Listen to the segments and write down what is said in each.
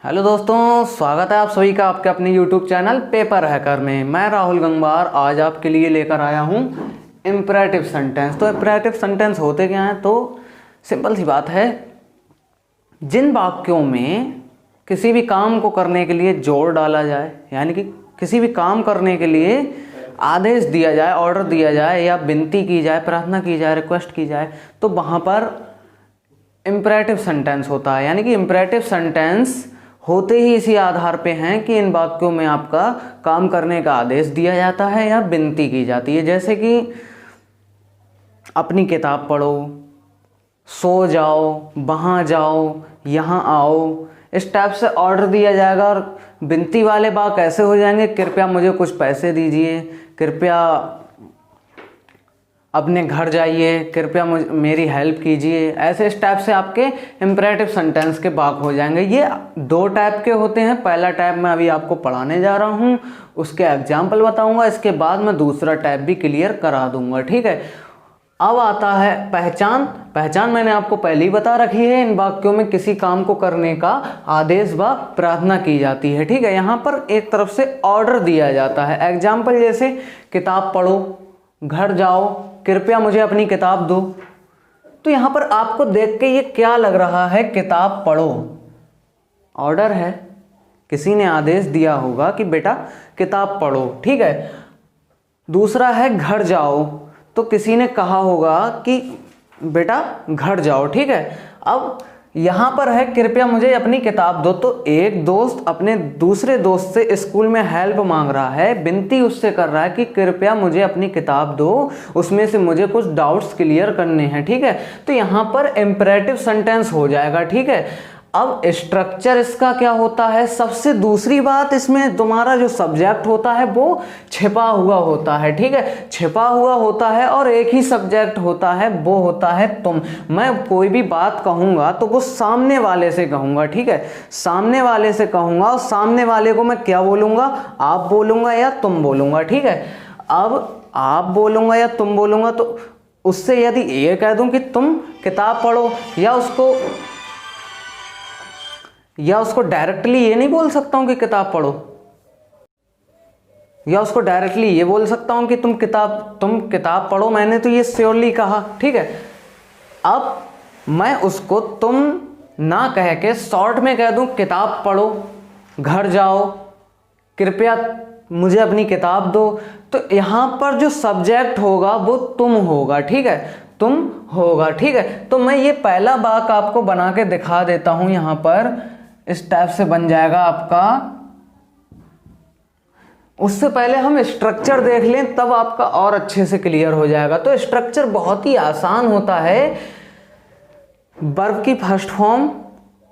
Hello दोस्तों, स्वागत है आप सभी का आपके अपने YouTube चैनल पेपर हैकर में। मैं राहुल गंगवार आज आपके लिए लेकर आया हूँ इम्परेटिव सेंटेंस। तो इम्परेटिव सेंटेंस होते क्या हैं? तो सिंपल सी बात है, जिन वाक्यों में किसी भी काम को करने के लिए जोर डाला जाए, यानी कि किसी भी काम करने के लिए आदेश दिया जाए, ऑर्डर दिया जाए या विनती की जाए, प्रार्थना की जाए, रिक्वेस्ट की जाए, तो वहाँ पर इम्परेटिव सेंटेंस होता है। यानी कि इम्परेटिव सेंटेंस होते ही इसी आधार पे हैं कि इन वाक्यों में आपका काम करने का आदेश दिया जाता है या विनती की जाती है। जैसे कि अपनी किताब पढ़ो, सो जाओ, वहाँ जाओ, यहाँ आओ, इस टाइप से ऑर्डर दिया जाएगा। और विनती वाले वाक्य कैसे हो जाएंगे? कृपया मुझे कुछ पैसे दीजिए, कृपया अपने घर जाइए, कृपया मेरी हेल्प कीजिए। ऐसे इस टाइप से आपके इम्परेटिव सेंटेंस के वाक्य हो जाएंगे। ये दो टाइप के होते हैं। पहला टाइप मैं अभी आपको पढ़ाने जा रहा हूँ, उसके एग्जाम्पल बताऊंगा, इसके बाद मैं दूसरा टाइप भी क्लियर करा दूंगा। ठीक है, अब आता है पहचान। पहचान मैंने आपको पहले ही बता रखी है। इन वाक्यों में किसी काम को करने का आदेश व प्रार्थना की जाती है। ठीक है, यहाँ पर एक तरफ से ऑर्डर दिया जाता है। एग्जाम्पल जैसे किताब पढ़ो, घर जाओ, कृपया मुझे अपनी किताब दो। तो यहाँ पर आपको देख के ये क्या लग रहा है? किताब पढ़ो ऑर्डर है, किसी ने आदेश दिया होगा कि बेटा किताब पढ़ो। ठीक है, दूसरा है घर जाओ, तो किसी ने कहा होगा कि बेटा घर जाओ। ठीक है, अब यहाँ पर है कृपया मुझे अपनी किताब दो। तो एक दोस्त अपने दूसरे दोस्त से स्कूल में हेल्प मांग रहा है, विनती उससे कर रहा है कि कृपया मुझे अपनी किताब दो, उसमें से मुझे कुछ डाउट्स क्लियर करने हैं। ठीक है, तो यहाँ पर इम्परेटिव सेंटेंस हो जाएगा। ठीक है, अब स्ट्रक्चर इसका क्या होता है? सबसे दूसरी बात, इसमें तुम्हारा जो सब्जेक्ट होता है वो छिपा हुआ होता है। ठीक है, छिपा हुआ होता है और एक ही सब्जेक्ट होता है, वो होता है तुम। मैं कोई भी बात कहूँगा तो वो सामने वाले से कहूँगा। ठीक है, सामने वाले से कहूँगा और सामने वाले को मैं क्या बोलूँगा? आप बोलूँगा या तुम बोलूँगा। ठीक है, अब आप बोलूँगा या तुम बोलूँगा, तो उससे यदि ये कह दूँ कि तुम किताब पढ़ो, या उसको डायरेक्टली ये नहीं बोल सकता हूं कि किताब पढ़ो, या उसको डायरेक्टली ये बोल सकता हूं कि तुम किताब पढ़ो। मैंने तो ये श्योरली कहा। ठीक है, अब मैं उसको तुम ना कह के शॉर्ट में कह दूं किताब पढ़ो, घर जाओ, कृपया मुझे अपनी किताब दो। तो यहां पर जो सब्जेक्ट होगा वो तुम होगा। ठीक है, तुम होगा। ठीक है, तो मैं ये पहला वाक्य आपको बना के दिखा देता हूं। यहां पर इस टाइप से बन जाएगा आपका। उससे पहले हम स्ट्रक्चर देख लें, तब आपका और अच्छे से क्लियर हो जाएगा। तो स्ट्रक्चर बहुत ही आसान होता है। वर्ब की फर्स्ट फॉर्म,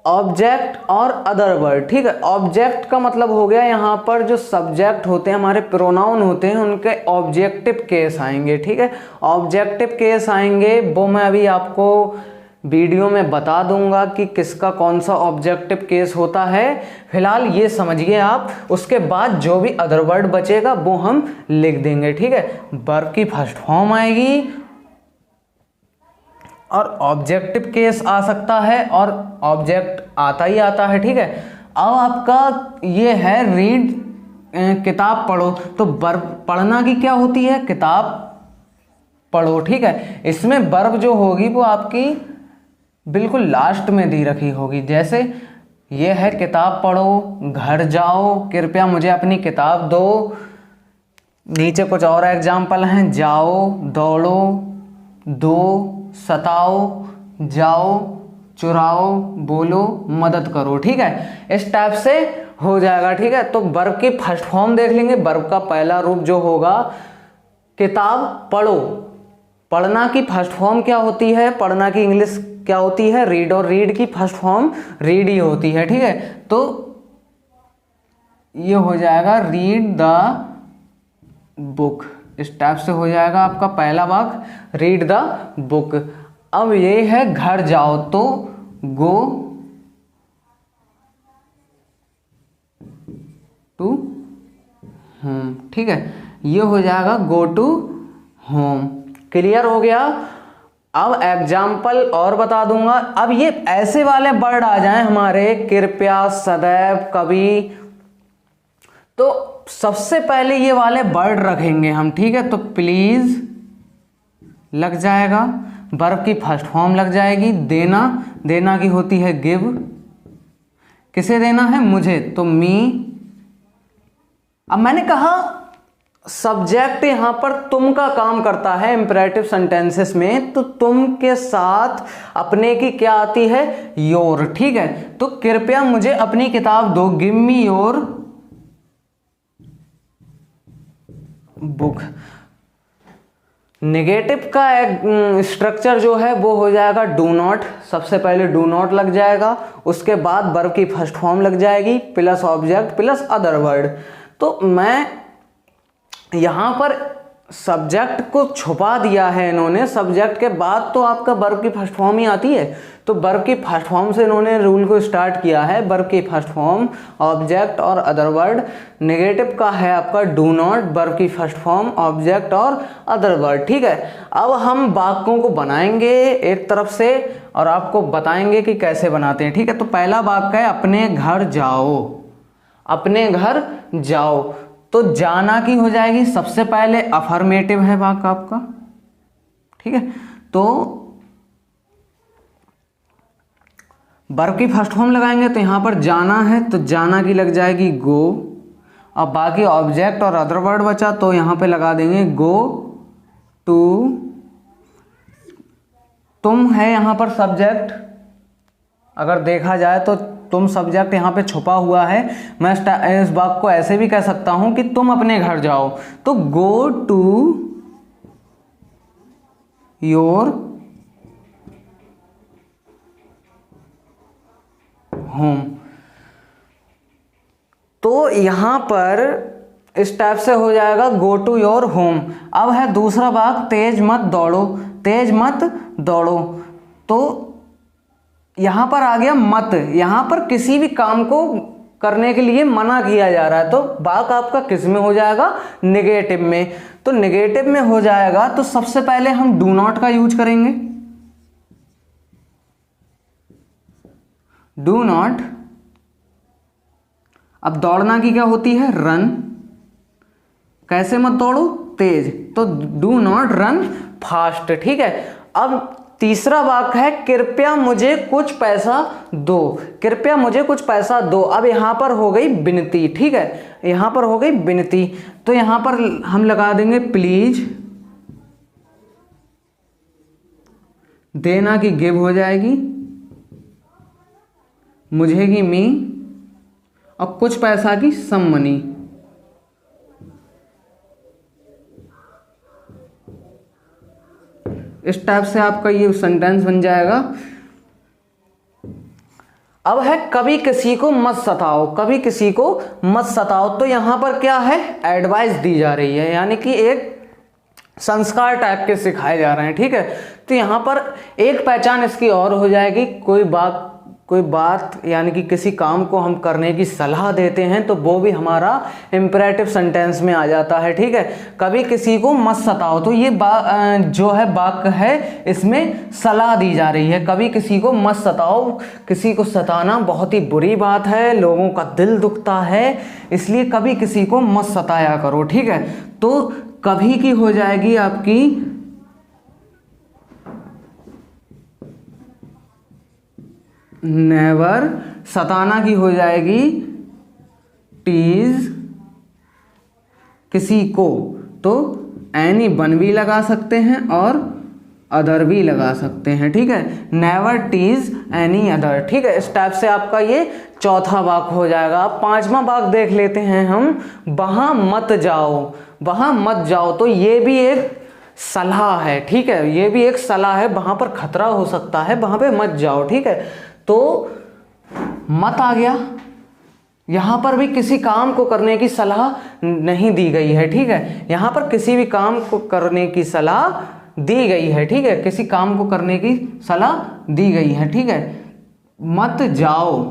ऑब्जेक्ट और अदर वर्ड। ठीक है, ऑब्जेक्ट का मतलब हो गया यहाँ पर जो सब्जेक्ट होते हैं, हमारे प्रोनाउन होते हैं, उनके ऑब्जेक्टिव केस आएंगे। ठीक है, ऑब्जेक्टिव केस आएंगे, वो मैं अभी आपको वीडियो में बता दूंगा कि किसका कौन सा ऑब्जेक्टिव केस होता है। फिलहाल ये समझिए आप, उसके बाद जो भी अदर वर्ड बचेगा वो हम लिख देंगे। ठीक है, वर्ब की फर्स्ट फॉर्म आएगी और ऑब्जेक्टिव केस आ सकता है, और ऑब्जेक्ट आता ही आता है। ठीक है, अब आपका ये है रीड, किताब पढ़ो, तो वर्ब पढ़ना की क्या होती है? किताब पढ़ो। ठीक है, इसमें वर्ब जो होगी वो आपकी बिल्कुल लास्ट में दी रखी होगी। जैसे ये है किताब पढ़ो, घर जाओ, कृपया मुझे अपनी किताब दो। नीचे कुछ और एग्जाम्पल हैं, जाओ, दौड़ो, दो, सताओ, जाओ, चुराओ, बोलो, मदद करो। ठीक है, इस टाइप से हो जाएगा। ठीक है, तो वर्ब की फर्स्ट फॉर्म देख लेंगे। वर्ब का पहला रूप जो होगा किताब पढ़ो। पढ़ना की फर्स्ट फॉर्म क्या होती है? पढ़ना की इंग्लिश क्या होती है? रीड, और रीड की फर्स्ट फॉर्म रीड ही होती है। ठीक है, तो ये हो जाएगा रीड द बुक। इस टाइप से हो जाएगा आपका पहला वाक्य, रीड द बुक। अब ये है घर जाओ, तो गो टू होम। ठीक है, ये हो जाएगा गो टू होम। क्लियर हो गया? अब एग्जाम्पल और बता दूंगा। अब ये ऐसे वाले वर्ड आ जाएं हमारे, कृपया, सदैव, कभी, तो सबसे पहले ये वाले वर्ड रखेंगे हम, ठीक है। तो प्लीज लग जाएगा, वर्ब की फर्स्ट फॉर्म लग जाएगी। देना, देना की होती है गिव, किसे देना है, मुझे, तो मी। अब मैंने कहा सब्जेक्ट यहां पर तुम का काम करता है इंपरेटिव सेंटेंसेस में, तो तुम के साथ अपने की क्या आती है, योर, ठीक है। तो कृपया मुझे अपनी किताब दो, give me your book. Negative का स्ट्रक्चर जो है वो हो जाएगा डू नॉट। सबसे पहले डू नॉट लग जाएगा, उसके बाद वर्ब की फर्स्ट फॉर्म लग जाएगी, plus object plus other word. तो मैं यहां पर सब्जेक्ट को छुपा दिया है इन्होंने, सब्जेक्ट के बाद तो आपका वर्ब की फर्स्ट फॉर्म ही आती है, तो वर्ब की फर्स्ट फॉर्म से इन्होंने रूल को स्टार्ट किया है, वर्ब की फर्स्ट फॉर्म, ऑब्जेक्ट और अदर वर्ड। नेगेटिव का है आपका डू नॉट, वर्ब की फर्स्ट फॉर्म, ऑब्जेक्ट और अदर वर्ड, ठीक है। अब हम वाक्यों को बनाएंगे एक तरफ से और आपको बताएंगे कि कैसे बनाते हैं, ठीक है। तो पहला वाक्य है अपने घर जाओ, अपने घर जाओ। तो जाना की हो जाएगी सबसे पहले, अफर्मेटिव है वाक्य आपका, ठीक है। तो वर्ब की फर्स्ट फॉर्म लगाएंगे, तो यहां पर जाना है तो जाना की लग जाएगी गो। अब बाकी ऑब्जेक्ट और अदर वर्ड बचा, तो यहां पे लगा देंगे गो टू। तुम है यहां पर सब्जेक्ट, अगर देखा जाए तो तुम सब्जेक्ट यहाँ पे छुपा हुआ है। मैं इस वाक्य को ऐसे भी कह सकता हूं कि तुम अपने घर जाओ, तो गो टू योर होम। तो यहां पर इस टाइप से हो जाएगा गो टू योर होम। अब है दूसरा वाक्य तेज मत दौड़ो, तेज मत दौड़ो। तो यहां पर आ गया मत, यहां पर किसी भी काम को करने के लिए मना किया जा रहा है, तो वाक्य आपका किस में हो जाएगा, नेगेटिव में। तो नेगेटिव में हो जाएगा तो सबसे पहले हम डू नॉट का यूज करेंगे, डू नॉट। अब दौड़ना की क्या होती है, रन, कैसे मत दौड़ो, तेज, तो डू नॉट रन फास्ट, ठीक है। अब तीसरा वाक्य है कृपया मुझे कुछ पैसा दो, कृपया मुझे कुछ पैसा दो। अब यहां पर हो गई विनती, ठीक है, यहां पर हो गई विनती, तो यहां पर हम लगा देंगे प्लीज। देना की गिव हो जाएगी, मुझे की मी, और कुछ पैसा की सम मनी। इस टाइप से आपका ये सेंटेंस बन जाएगा। अब है कभी किसी को मत सताओ, कभी किसी को मत सताओ। तो यहां पर क्या है, एडवाइस दी जा रही है, यानी कि एक संस्कार टाइप के सिखाए जा रहे हैं, ठीक है। तो यहां पर एक पहचान इसकी और हो जाएगी, कोई बात यानी कि किसी काम को हम करने की सलाह देते हैं तो वो भी हमारा इंपरेटिव सेंटेंस में आ जाता है, ठीक है। कभी किसी को मत सताओ, तो ये जो है वाक्य है इसमें सलाह दी जा रही है, कभी किसी को मत सताओ। किसी को सताना बहुत ही बुरी बात है, लोगों का दिल दुखता है, इसलिए कभी किसी को मत सताया करो, ठीक है। तो कभी की हो जाएगी आपकी नेवर, सताना की हो जाएगी टीज किसी को, तो एनी वन भी लगा सकते हैं और अदर भी लगा सकते हैं, ठीक है। नेवर टीज एनी अदर, ठीक है। इस टाइप से आपका ये चौथा वाक्य हो जाएगा। अब पांचवा वाक्य देख लेते हैं हम, वहां मत जाओ, वहां मत जाओ। तो ये भी एक सलाह है, ठीक है, ये भी एक सलाह है, वहां पर खतरा हो सकता है, वहां पे मत जाओ, ठीक है। तो मत आ गया, यहां पर भी किसी काम को करने की सलाह नहीं दी गई है, ठीक है। यहां पर किसी भी काम को करने की सलाह दी गई है, ठीक है, किसी काम को करने की सलाह दी गई है, ठीक है। मत जाओ,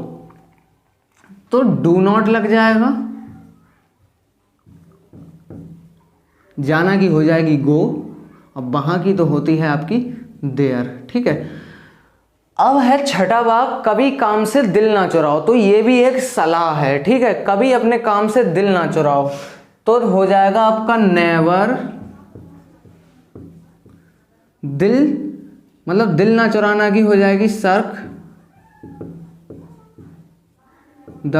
तो डू नॉट लग जाएगा, जाना की हो जाएगी गो, अब वहां की तो होती है आपकी देयर, ठीक है। अब है छठा भाग, कभी काम से दिल ना चुराओ। तो ये भी एक सलाह है, ठीक है, कभी अपने काम से दिल ना चुराओ। तो हो जाएगा आपका नेवर, दिल मतलब दिल ना चुराना की हो जाएगी सर्क द,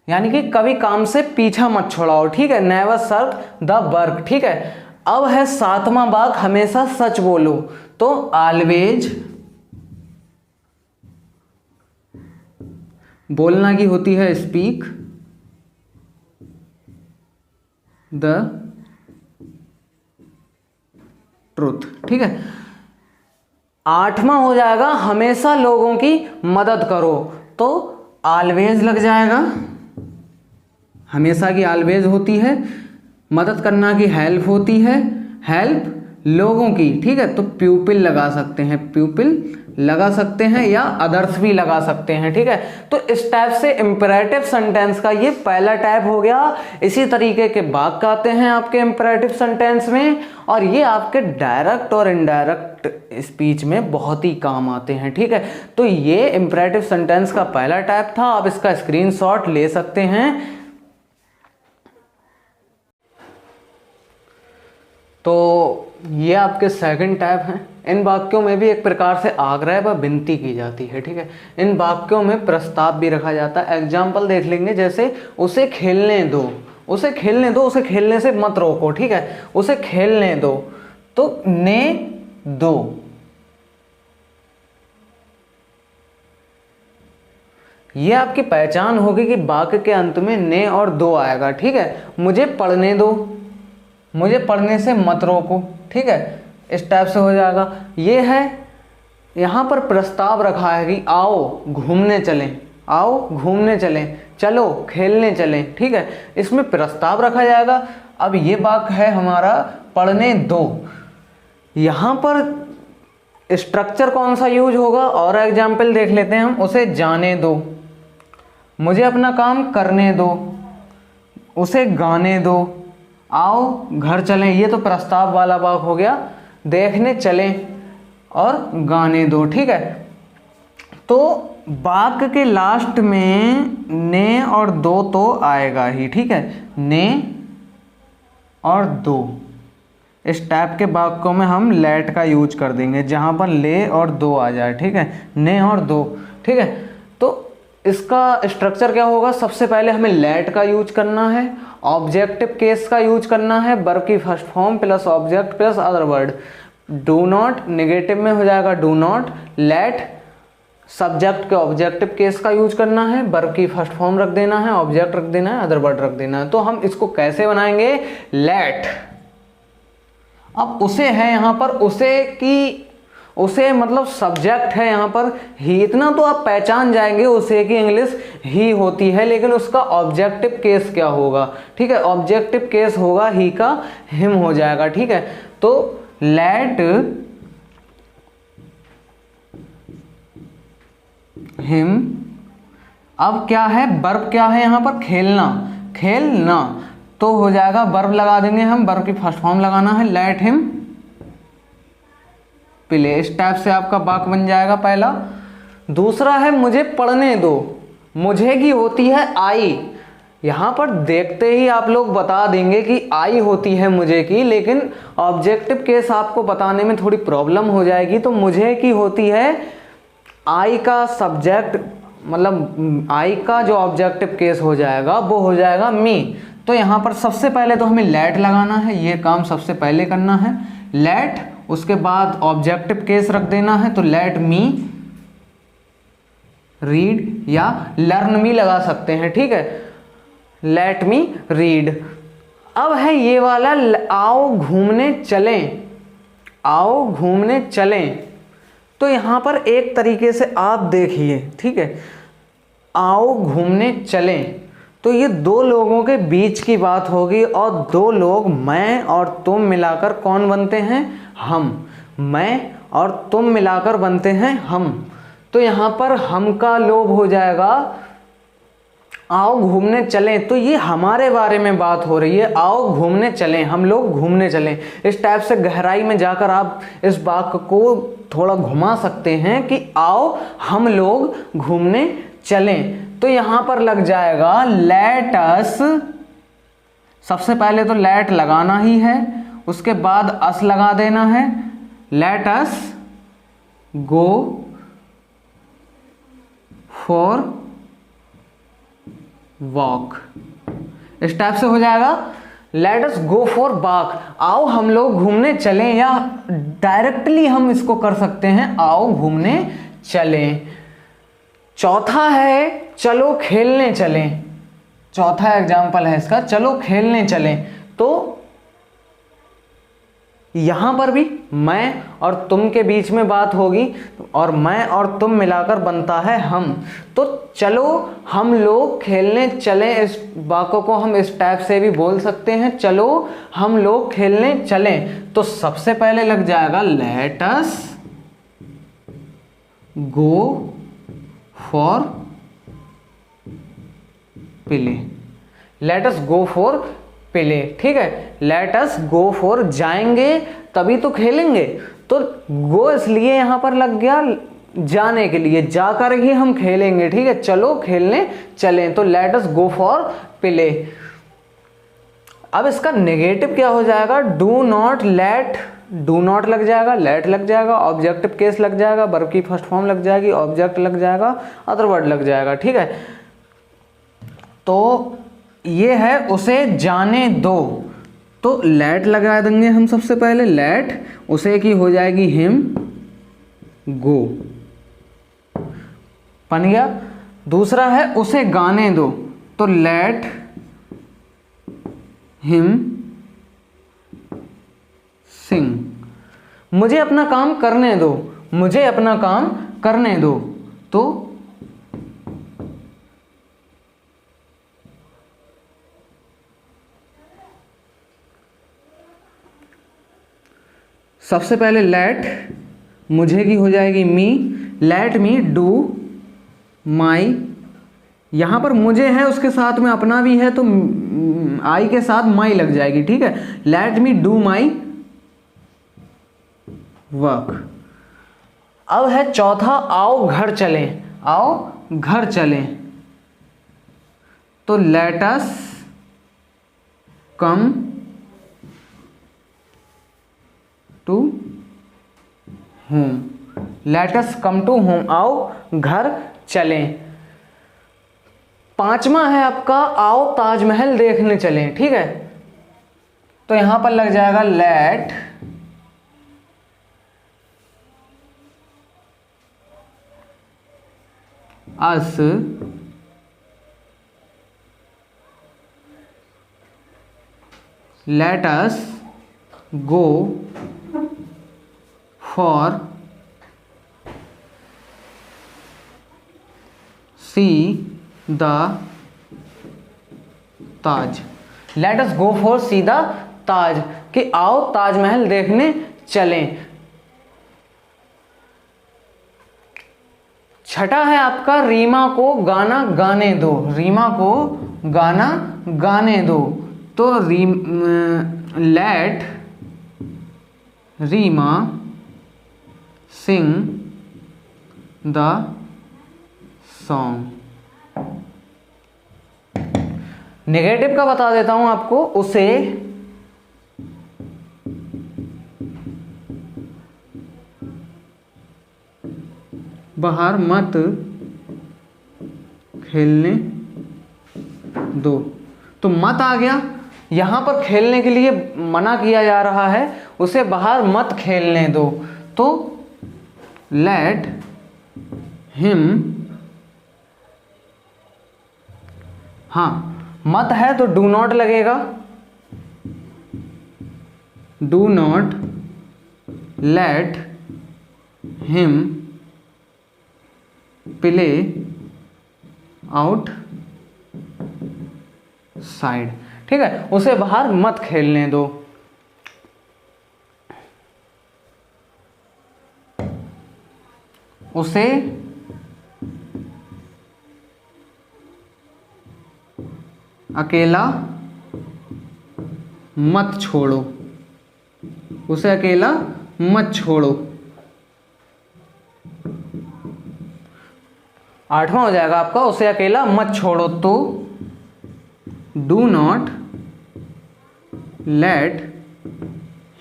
यानी कि कभी काम से पीछा मत छोड़ाओ, ठीक है, नेवर सर्क द वर्क, ठीक है। अब है सातवां भाग, हमेशा सच बोलो। तो ऑलवेज बोलना की होती है स्पीक द ट्रूथ, ठीक है। आठवां हो जाएगा हमेशा लोगों की मदद करो। तो ऑलवेज लग जाएगा, हमेशा की ऑलवेज होती है, मदद करना की हेल्प होती है, हेल्प लोगों की, ठीक है। तो प्यूपिल लगा सकते हैं, प्यूपिल लगा सकते हैं या अदर्स भी लगा सकते हैं, ठीक है। तो इस टाइप से इंपरेटिव सेंटेंस का ये पहला टाइप हो गया। इसी तरीके के वाक्य आते हैं आपके इंपरेटिव सेंटेंस में, और ये आपके डायरेक्ट और इनडायरेक्ट स्पीच में बहुत ही काम आते हैं, ठीक है। तो ये इंपरेटिव सेंटेंस का पहला टाइप था, आप इसका स्क्रीनशॉट ले सकते हैं। तो ये आपके सेकंड टाइप हैं। इन वाक्यों में भी एक प्रकार से आग्रह व विनती की जाती है, ठीक है। इन वाक्यों में प्रस्ताव भी रखा जाता है। एग्जाम्पल देख लेंगे, जैसे उसे खेलने दो, उसे खेलने दो, उसे खेलने से मत रोको, ठीक है, उसे खेलने दो। तो ने दो, ये आपकी पहचान होगी कि वाक्य के अंत में ने और दो आएगा, ठीक है। मुझे पढ़ने दो, मुझे पढ़ने से मत रोको, ठीक है, इस टाइप से हो जाएगा। ये है, यहाँ पर प्रस्ताव रखा है कि आओ घूमने चलें, आओ घूमने चलें, चलो खेलने चलें, ठीक है, इसमें प्रस्ताव रखा जाएगा। अब ये वाक्य है हमारा पढ़ने दो, यहाँ पर स्ट्रक्चर कौन सा यूज होगा और एग्जाम्पल देख लेते हैं हम। उसे जाने दो, मुझे अपना काम करने दो, उसे गाने दो, आओ घर चलें, ये तो प्रस्ताव वाला वाक्य हो गया। देखने चलें और गाने दो, ठीक है। तो वाक्य के लास्ट में ने और दो तो आएगा ही, ठीक है, ने और दो। इस टाइप के वाक्यों में हम लेट का यूज कर देंगे, जहां पर ले और दो आ जाए, ठीक है, ने और दो, ठीक है। तो इसका स्ट्रक्चर क्या होगा, सबसे पहले हमें लेट का यूज करना है, ऑब्जेक्टिव केस का यूज करना है, वर्ब की first form plus object plus other word. Do not negative में हो जाएगा डू नॉट, लेट सब्जेक्ट के ऑब्जेक्टिव केस का यूज करना है, वर्ब की फर्स्ट फॉर्म रख देना है, ऑब्जेक्ट रख देना है, अदर वर्ड रख देना है। तो हम इसको कैसे बनाएंगे, लेट। अब उसे है यहाँ पर, उसे की, उसे मतलब सब्जेक्ट है यहाँ पर ही, इतना तो आप पहचान जाएंगे, उसे की इंग्लिश ही होती है, लेकिन उसका ऑब्जेक्टिव केस क्या होगा, ठीक है, ऑब्जेक्टिव केस होगा ही का हिम हो जाएगा, ठीक है। तो लेट हिम। अब क्या है, वर्ब क्या है यहाँ पर, खेलना, खेलना, तो हो जाएगा वर्ब लगा देंगे हम, वर्ब की फर्स्ट फॉर्म लगाना है, लेट हिम प्ले। इस टाइप से आपका वाक्य बन जाएगा पहला। दूसरा है मुझे पढ़ने दो, मुझे की होती है आई, यहाँ पर देखते ही आप लोग बता देंगे कि आई होती है मुझे की, लेकिन ऑब्जेक्टिव केस आपको बताने में थोड़ी प्रॉब्लम हो जाएगी। तो मुझे की होती है आई का सब्जेक्ट, मतलब आई का जो ऑब्जेक्टिव केस हो जाएगा वो हो जाएगा मी। तो यहाँ पर सबसे पहले तो हमें लेट लगाना है, ये काम सबसे पहले करना है, लेट, उसके बाद ऑब्जेक्टिव केस रख देना है, तो लेट मी रीड या लर्न मी लगा सकते हैं, ठीक है, लेट मी रीड। अब है ये वाला आओ घूमने चलें, आओ घूमने चलें। तो यहाँ पर एक तरीके से आप देखिए, ठीक है, आओ घूमने चलें, तो ये दो लोगों के बीच की बात होगी, और दो लोग मैं और तुम मिलाकर कौन बनते हैं, हम, मैं और तुम मिलाकर बनते हैं हम। तो यहाँ पर हम का लोभ हो जाएगा आओ घूमने चलें, तो ये हमारे बारे में बात हो रही है। आओ घूमने चलें, हम लोग घूमने चलें। इस टाइप से गहराई में जाकर आप इस वाक्य को थोड़ा घुमा सकते हैं कि आओ हम लोग घूमने चलें। तो यहां पर लग जाएगा लेट अस, सबसे पहले तो लेट लगाना ही है, उसके बाद अस लगा देना है। Late us go for walk, इस टाइप से हो जाएगा let us go for walk, आओ हम लोग घूमने चलें। या डायरेक्टली हम इसको कर सकते हैं, आओ घूमने चलें। चौथा है चलो खेलने चलें, चौथा एग्जाम्पल है इसका, चलो खेलने चलें। तो यहां पर भी मैं और तुम के बीच में बात होगी, और मैं और तुम मिलाकर बनता है हम। तो चलो हम लोग खेलने चलें, इस वाक्य को हम इस टाइप से भी बोल सकते हैं, चलो हम लोग खेलने चलें। तो सबसे पहले लग जाएगा let us go for play, late us go for play, ठीक है। लेट अस गो फॉर, जाएंगे तभी तो खेलेंगे, तो गो इसलिए यहां पर लग गया जाने के लिए, जाकर ही हम खेलेंगे, ठीक है। चलो खेलने चलें, तो let us go for play. अब इसका नेगेटिव क्या हो जाएगा, do not late, do not लग जाएगा, लेट लग जाएगा, ऑब्जेक्टिव केस लग जाएगा, वर्ब की फर्स्ट फॉर्म लग जाएगी, ऑब्जेक्ट लग जाएगा, अदर वर्ड लग जाएगा, ठीक है। तो ये है उसे जाने दो, तो लेट लगा देंगे हम सबसे पहले, लेट, उसे की हो जाएगी हिम गो, बन गया। दूसरा है उसे गाने दो, तो लेट हिम सिंग, मुझे अपना काम करने दो, मुझे अपना काम करने दो, तो सबसे पहले लेट, मुझे की हो जाएगी मी, लेट मी डू माई, यहां पर मुझे है उसके साथ में अपना भी है, तो आई के साथ माई लग जाएगी, ठीक है। Let me do my work. अब है चौथा, आओ घर चलें, आओ घर चलें, तो let us come to home, let us come to home, आओ घर चलें। पांचवा है आपका आओ ताजमहल देखने चलें, ठीक है। तो यहां पर लग जाएगा let us let us go for see the Taj, let us go for see the Taj, कि आओ ताजमहल देखने चलें। छठा है आपका रीमा को गाना गाने दो, रीमा को गाना गाने दो, तो let Reema sing the song. Negative का बता देता हूं आपको, उसे बाहर मत खेलने दो, तो मत आ गया, यहां पर खेलने के लिए मना किया जा रहा है, उसे बाहर मत खेलने दो, तो लेट हिम, हाँ मत है तो डू नॉट लगेगा, do not let him play out side, ठीक है, उसे बाहर मत खेलने दो। उसे अकेला मत छोड़ो, उसे अकेला मत छोड़ो। 8वां हो जाएगा आपका, उसे अकेला मत छोड़ो। तो do not let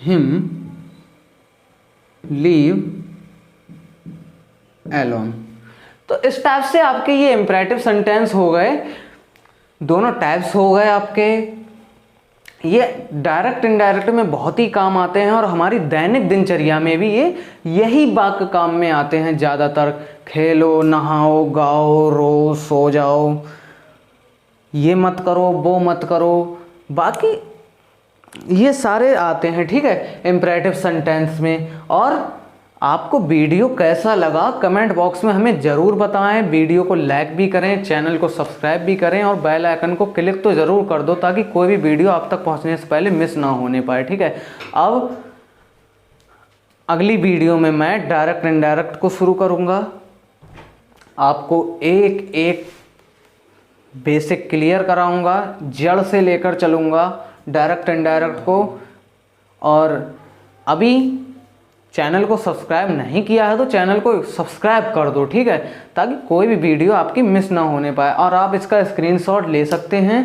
him leave alone. तो इस टाइप से आपके ये इंपरेटिव सेंटेंस हो गए, दोनों टाइप्स हो गए आपके। ये डायरेक्ट इनडायरेक्ट में बहुत ही काम आते हैं और हमारी दैनिक दिनचर्या में भी ये यही वाक्य काम में आते हैं ज़्यादातर। खेलो, नहाओ, गाओ, रो, सो जाओ, ये मत करो, वो मत करो, बाकी ये सारे आते हैं, ठीक है, इंपरेटिव सेंटेंस में। और आपको वीडियो कैसा लगा कमेंट बॉक्स में हमें ज़रूर बताएं। वीडियो को लाइक भी करें, चैनल को सब्सक्राइब भी करें और बेल आइकन को क्लिक तो ज़रूर कर दो ताकि कोई भी वीडियो आप तक पहुंचने से पहले मिस ना होने पाए, ठीक है। अब अगली वीडियो में मैं डायरेक्ट इनडायरेक्ट को शुरू करूँगा, आपको एक एक बेसिक क्लियर कराऊँगा, जड़ से लेकर चलूँगा डायरेक्ट इनडायरेक्ट को। और अभी चैनल को सब्सक्राइब नहीं किया है तो चैनल को सब्सक्राइब कर दो, ठीक है, ताकि कोई भी वीडियो आपकी मिस ना होने पाए। और आप इसका स्क्रीनशॉट ले सकते हैं